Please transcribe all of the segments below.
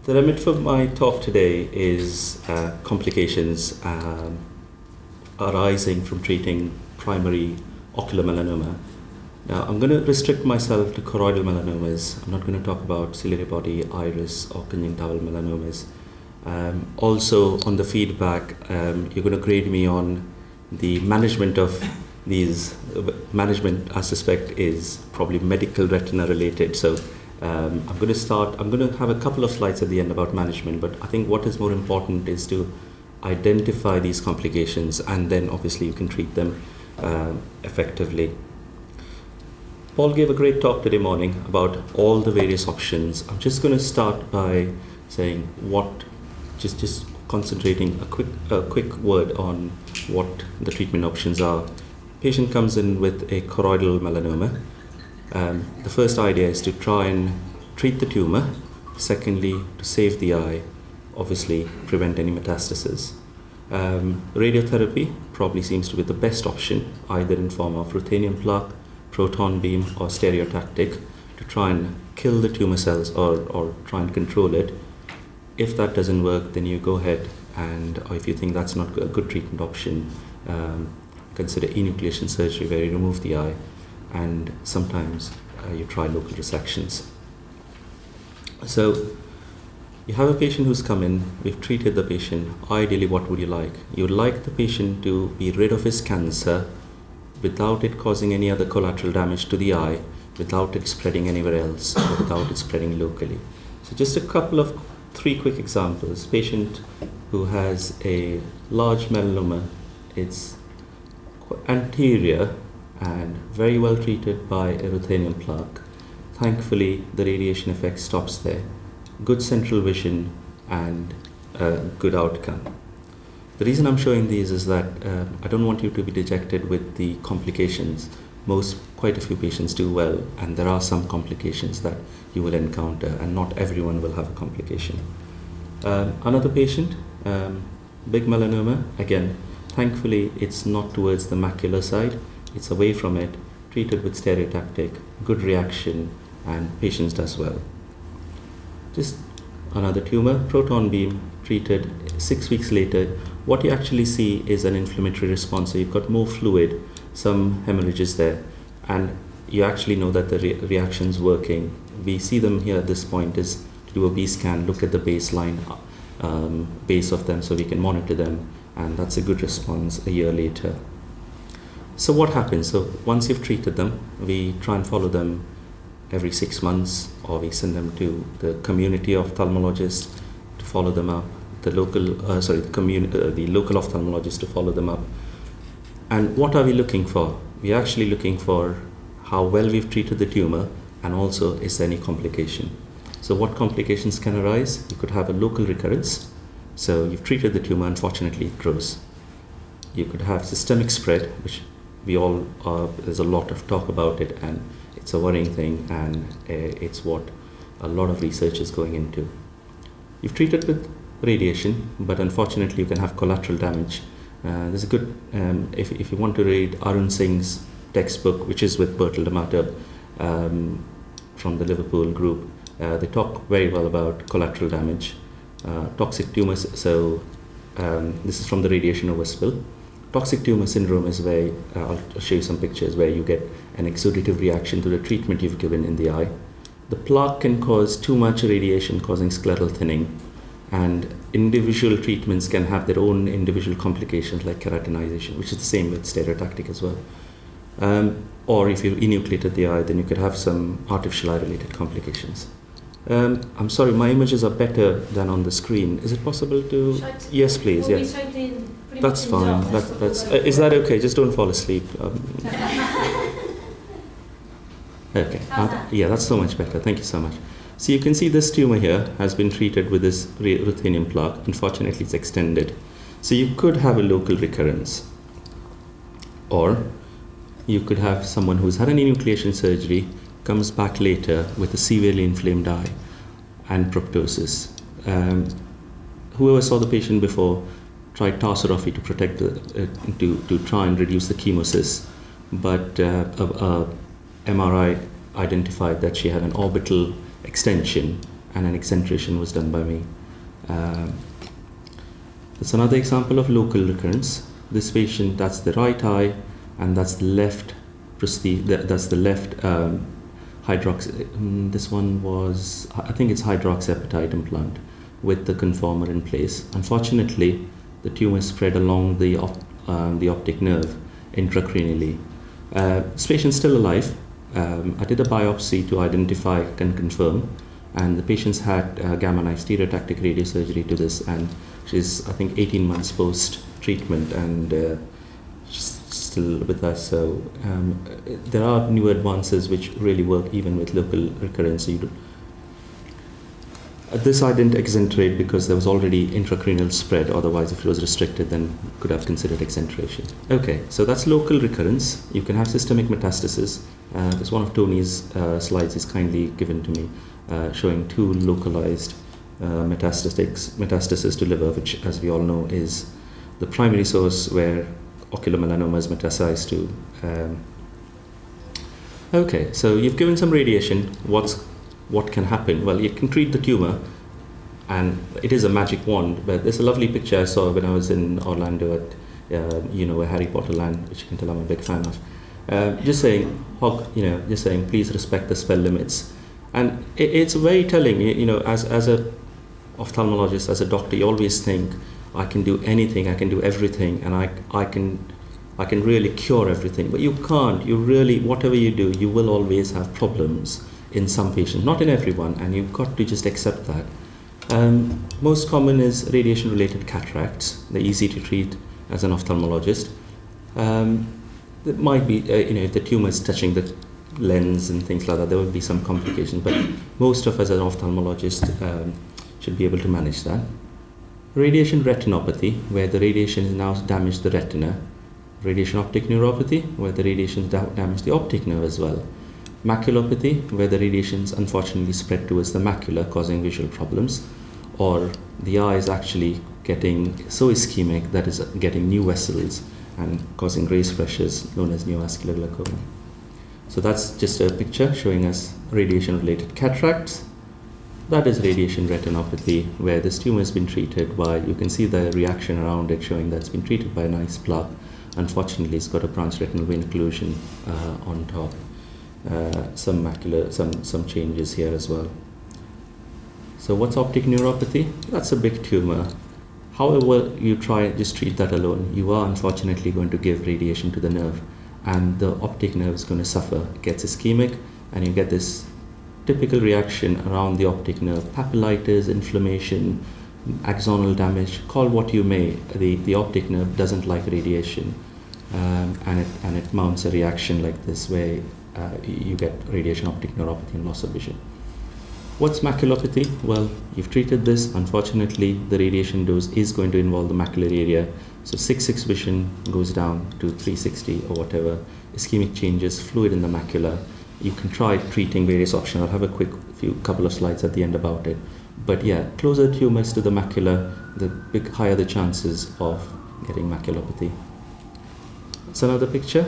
The remit for my talk today is complications arising from treating primary ocular melanoma. Now, I'm going to restrict myself to choroidal melanomas. I'm not going to talk about ciliary body, iris, or conjunctival melanomas. Also, on the feedback, you're going to grade me on the management of these. Management, I suspect, is probably medical retina related. So I'm going to have a couple of slides at the end about management, but I think what is more important is to identify these complications, and then obviously you can treat them effectively. Paul gave a great talk today morning about all the various options. I'm just going to start by saying just concentrating a quick word on what the treatment options are. Patient comes in with a choroidal melanoma. The first idea is to try and treat the tumor. Secondly, to save the eye, obviously prevent any metastasis. Radiotherapy probably seems to be the best option, either in form of ruthenium plaque, proton beam, or stereotactic, to try and kill the tumor cells or try and control it. If that doesn't work, then you go ahead and, or if you think that's not a good treatment option, consider enucleation surgery, where you remove the eye, and sometimes you try local resections. So you have a patient who's come in, we've treated the patient. Ideally, what would you like? You'd like the patient to be rid of his cancer without it causing any other collateral damage to the eye, without it spreading anywhere else, or without it spreading locally. So just three quick examples. Patient who has a large melanoma, it's anterior and very well treated by a ruthenium plaque. Thankfully, the radiation effect stops there. Good central vision and good outcome. The reason I'm showing these is that I don't want you to be dejected with the complications. Quite a few patients do well, and there are some complications that you will encounter, and not everyone will have a complication. Another patient, big melanoma, again, thankfully it's not towards the macular side, it's away from it, treated with stereotactic, good reaction, and patients does well. Just another tumor, proton beam, treated 6 weeks later. What you actually see is an inflammatory response. So you've got more fluid, some hemorrhages there, and you actually know that the reaction's working. We see them here at this point is to do a B scan, look at the baseline base of them so we can monitor them, and that's a good response a year later. So what happens? So once you've treated them, we try and follow them every 6 months, or we send them to the community ophthalmologist to follow them up, the local ophthalmologist to follow them up. And what are we looking for? We're actually looking for how well we've treated the tumor, and also is there any complication. So what complications can arise? You could have a local recurrence. So you've treated the tumor, unfortunately it grows. You could have systemic spread, which there's a lot of talk about it, and it's a worrying thing, and it's what a lot of research is going into. You've treated with radiation, but unfortunately you can have collateral damage. There's a good, if you want to read Arun Singh's textbook, which is with Bertel Demater from the Liverpool group, they talk very well about collateral damage, toxic tumors. So this is from the radiation overspill. Toxic tumor syndrome is where, I'll show you some pictures, where you get an exudative reaction to the treatment you've given in the eye. The plaque can cause too much radiation, causing scleral thinning, and individual treatments can have their own individual complications like keratinization, which is the same with stereotactic as well. Or if you enucleated the eye, then you could have some artificial eye-related complications. I'm sorry, my images are better than on the screen. Is it possible to? Yes, please. Yes. That's fine. Is that okay? Just don't fall asleep. Okay. Yeah, that's so much better. Thank you so much. So you can see this tumor here has been treated with this ruthenium plaque. Unfortunately, it's extended. So you could have a local recurrence, or you could have someone who's had an enucleation surgery, comes back later with a severely inflamed eye and proptosis. Whoever saw the patient before tried tarsorrhaphy to protect to try and reduce the chemosis, but MRI identified that she had an orbital extension and an exentration was done by me. That's another example of local recurrence. This patient, that's the right eye, and that's the left that's the left this one was, I think it's hydroxyapatite implant with the conformer in place. Unfortunately, the tumor spread along the optic nerve intracranially. This patient's still alive. I did a biopsy to identify and confirm, and the patient's had gamma knife stereotactic radiosurgery to this, and she's, I think, 18 months post-treatment, and she's still with us. So there are new advances which really work even with local recurrence. This I didn't exenterate because there was already intracranial spread. Otherwise, if it was restricted, then could have considered exenteration. Okay, so that's local recurrence. You can have systemic metastasis. This one of Tony's slides is kindly given to me, showing 2 localized metastasis to liver, which, as we all know, is the primary source where ocular melanoma is metastasized to. Okay, so you've given some radiation. What can happen? Well, you can treat the tumor, and it is a magic wand. But there's a lovely picture I saw when I was in Orlando at where Harry Potter land, which you can tell I'm a big fan of. Just saying, please respect the spell limits, and it's very telling. As a ophthalmologist, as a doctor, you always think, I can do anything, I can do everything, and I can really cure everything. But you can't. You really, whatever you do, you will always have problems in some patients, not in everyone, and you've got to just accept that. Most common is radiation-related cataracts. They're easy to treat as an ophthalmologist. It might be, if the tumor is touching the lens and things like that, there will be some complications, but most of us as an ophthalmologist should be able to manage that. Radiation retinopathy, where the radiation has now damaged the retina. Radiation optic neuropathy, where the radiation damaged the optic nerve as well. Maculopathy, where the radiations unfortunately spread towards the macula, causing visual problems, or the eye is actually getting so ischemic that is getting new vessels and causing raised pressures known as neovascular glaucoma. So that's just a picture showing us radiation-related cataracts. That is radiation retinopathy, where this tumor has been treated by, you can see the reaction around it showing that it's been treated by a nice plaque. Unfortunately, it's got a branch retinal vein occlusion on top. Some macular, some changes here as well. So what's optic neuropathy? That's a big tumor. However, you try just treat that alone, you are unfortunately going to give radiation to the nerve, and the optic nerve is going to suffer. It gets ischemic, and you get this typical reaction around the optic nerve: papillitis, inflammation, axonal damage. Call what you may. The optic nerve doesn't like radiation, and it mounts a reaction like this where you get radiation optic neuropathy and loss of vision. What's maculopathy? Well, you've treated this. Unfortunately, the radiation dose is going to involve the macular area. So 6/6 vision goes down to 360 or whatever. Ischemic changes, fluid in the macula. You can try treating various options. I'll have a couple of slides at the end about it. But yeah, closer tumors to the macula, the higher the chances of getting maculopathy. It's another picture.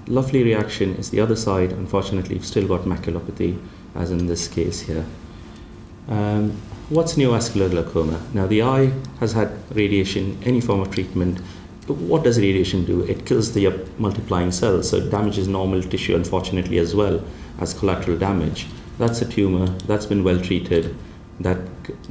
Lovely reaction is the other side. Unfortunately, you've still got maculopathy, as in this case here. What's neovascular glaucoma? Now, the eye has had radiation, any form of treatment. What does radiation do? It kills the multiplying cells, so it damages normal tissue, unfortunately, as well as collateral damage. That's a tumor that's been well treated, that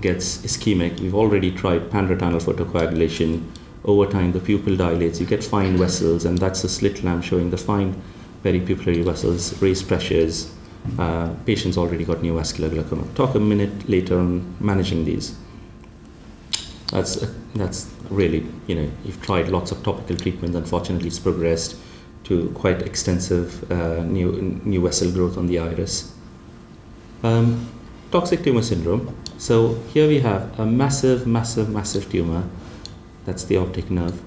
gets ischemic. We've already tried pan-retinal photocoagulation. Over time, the pupil dilates, you get fine vessels, and that's a slit lamp showing the fine peripupillary vessels, raised pressures. Patients already got neovascular glaucoma. Talk a minute later on managing these. That's really, you've tried lots of topical treatments. Unfortunately, it's progressed to quite extensive new vessel growth on the iris. Toxic tumor syndrome. So here we have a massive tumor. That's the optic nerve.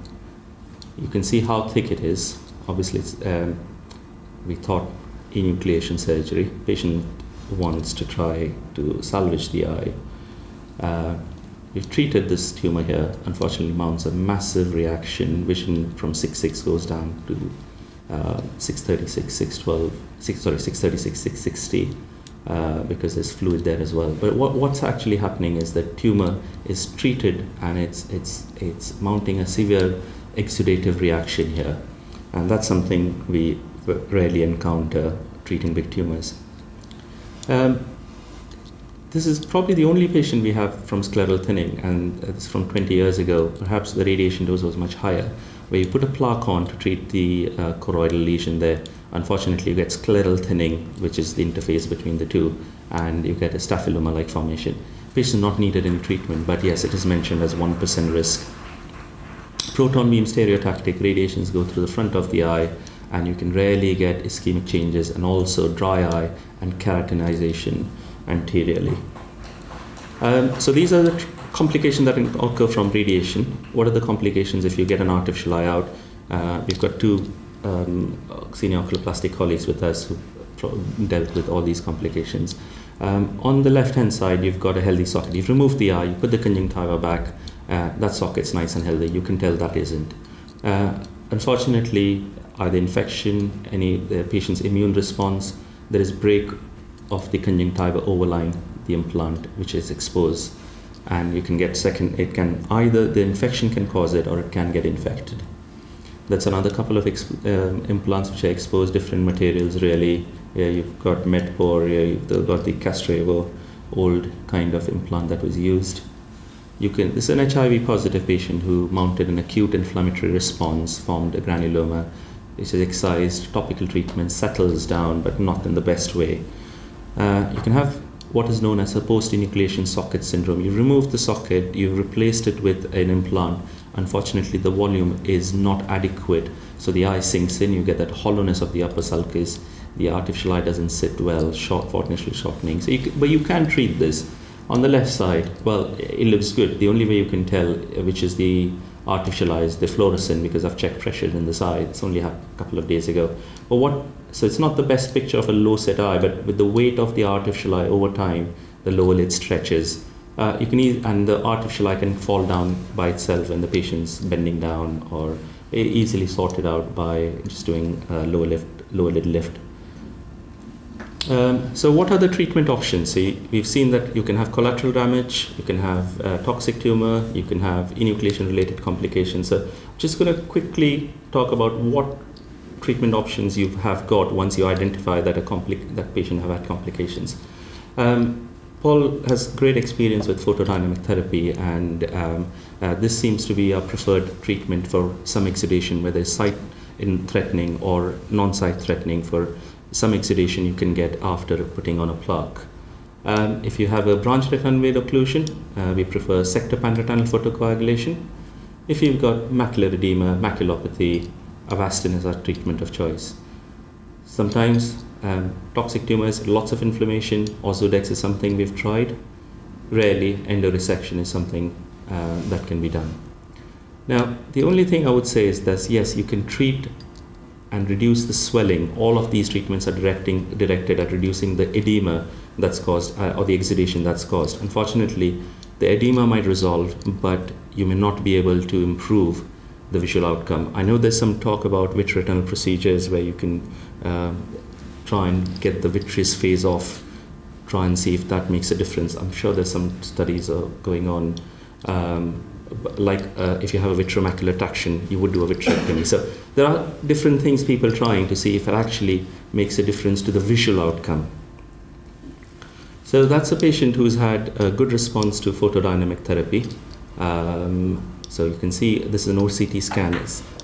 You can see how thick it is. Obviously, we thought enucleation surgery. Patient wants to try to salvage the eye. We've treated this tumor here. Unfortunately, mounts a massive reaction. Vision from 6/6 goes down to 636, 612, 636, 660. because there's fluid there as well. But what's actually happening is that tumor is treated and it's mounting a severe exudative reaction here. And that's something we rarely encounter treating big tumors. This is probably the only patient we have from scleral thinning, and it's from 20 years ago. Perhaps the radiation dose was much higher, where you put a plaque on to treat the choroidal lesion there. Unfortunately, you get scleral thinning, which is the interface between the two, and you get a staphyloma-like formation. Patient not needed any treatment, but yes, it is mentioned as 1% risk. Proton beam stereotactic radiations go through the front of the eye, and you can rarely get ischemic changes, and also dry eye and keratinization anteriorly. So these are the complications that occur from radiation. What are the complications if you get an artificial eye out? We've got two senior oculoplastic colleagues with us who dealt with all these complications. On the left-hand side, you've got a healthy socket. You've removed the eye, you put the conjunctiva back, that socket's nice and healthy. You can tell that isn't. Unfortunately, either infection, the patient's immune response, there is break of the conjunctiva overlying the implant, which is exposed, and you can get either the infection can cause it or it can get infected. That's another couple of implants which are exposed, different materials really. You've got Medpor, you've got the Castrevo, old kind of implant that was used. This is an HIV positive patient who mounted an acute inflammatory response, formed a granuloma, which is excised, topical treatment, settles down, but not in the best way. You can have what is known as a post-enucleation socket syndrome. You've removed the socket, you've replaced it with an implant. Unfortunately, the volume is not adequate, so the eye sinks in, you get that hollowness of the upper sulcus, the artificial eye doesn't sit well, fortunately shortening. But you can treat this. On the left side, well, it looks good. The only way you can tell which is the artificial eye is the fluorescent, because I've checked pressure in the side. It's only a couple of days ago. So it's not the best picture of a low set eye, but with the weight of the artificial eye over time, the lower lid stretches. And the artificial eye can fall down by itself when the patient's bending down, or easily sorted out by just doing lower lid lift. So what are the treatment options? So we've seen that you can have collateral damage, you can have toxic tumor, you can have enucleation related complications. So just going to quickly talk about what treatment options you have got once you identify that that patient have had complications. Paul has great experience with photodynamic therapy, and this seems to be our preferred treatment for some exudation, whether it's sight threatening or non-sight threatening. For some exudation you can get after putting on a plaque. If you have a branch retinal vein occlusion, we prefer sector panretinal photocoagulation. If you've got macular edema, maculopathy, Avastin is our treatment of choice. Sometimes toxic tumors, lots of inflammation, Ozurdex is something we've tried. Rarely, endoresection is something that can be done. Now, the only thing I would say is that yes, you can treat and reduce the swelling. All of these treatments are directed at reducing the edema that's caused, or the exudation that's caused. Unfortunately, the edema might resolve, but you may not be able to improve the visual outcome. I know there's some talk about vitreoretinal procedures where you can try and get the vitreous phase off, try and see if that makes a difference. I'm sure there's some studies going on. If you have a vitreomacular traction, you would do a vitrectomy. So there are different things people trying to see if it actually makes a difference to the visual outcome. So that's a patient who's had a good response to photodynamic therapy. So you can see this is an OCT scan.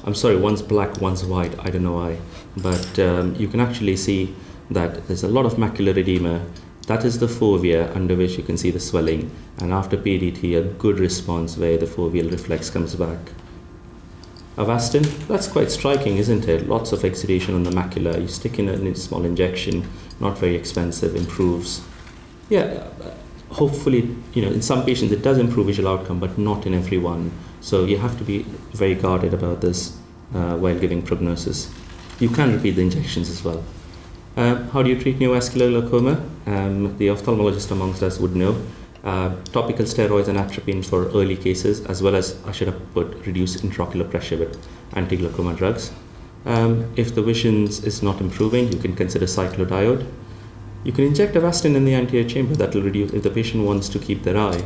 I'm sorry, one's black, one's white, I don't know why. But you can actually see that there's a lot of macular edema. That is the fovea under which you can see the swelling. And after PDT, a good response where the foveal reflex comes back. Avastin, that's quite striking, isn't it? Lots of exudation on the macula. You stick in a small injection, not very expensive, improves. Yeah, hopefully, in some patients it does improve visual outcome, but not in everyone. So you have to be very guarded about this while giving prognosis. You can repeat the injections as well. How do you treat neovascular glaucoma? The ophthalmologist amongst us would know. Topical steroids and atropine for early cases, as well as I should have put reduced intraocular pressure with anti-glaucoma drugs. If the vision is not improving, you can consider cyclodiode. You can inject Avastin in the anterior chamber. That will reduce, if the patient wants to keep their eye,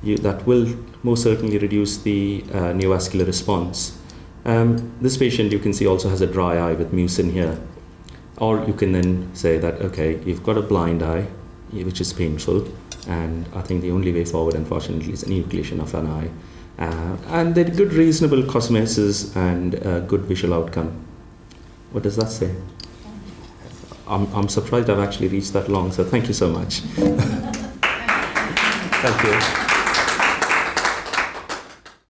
that will most certainly reduce the neovascular response. This patient, you can see, also has a dry eye with mucin here. Or you can then say that, okay, you've got a blind eye, which is painful, and I think the only way forward, unfortunately, is enucleation of an eye. And they're good, reasonable cosmesis and good visual outcome. What does that say? I'm surprised I've actually reached that long, so thank you so much. Thank you.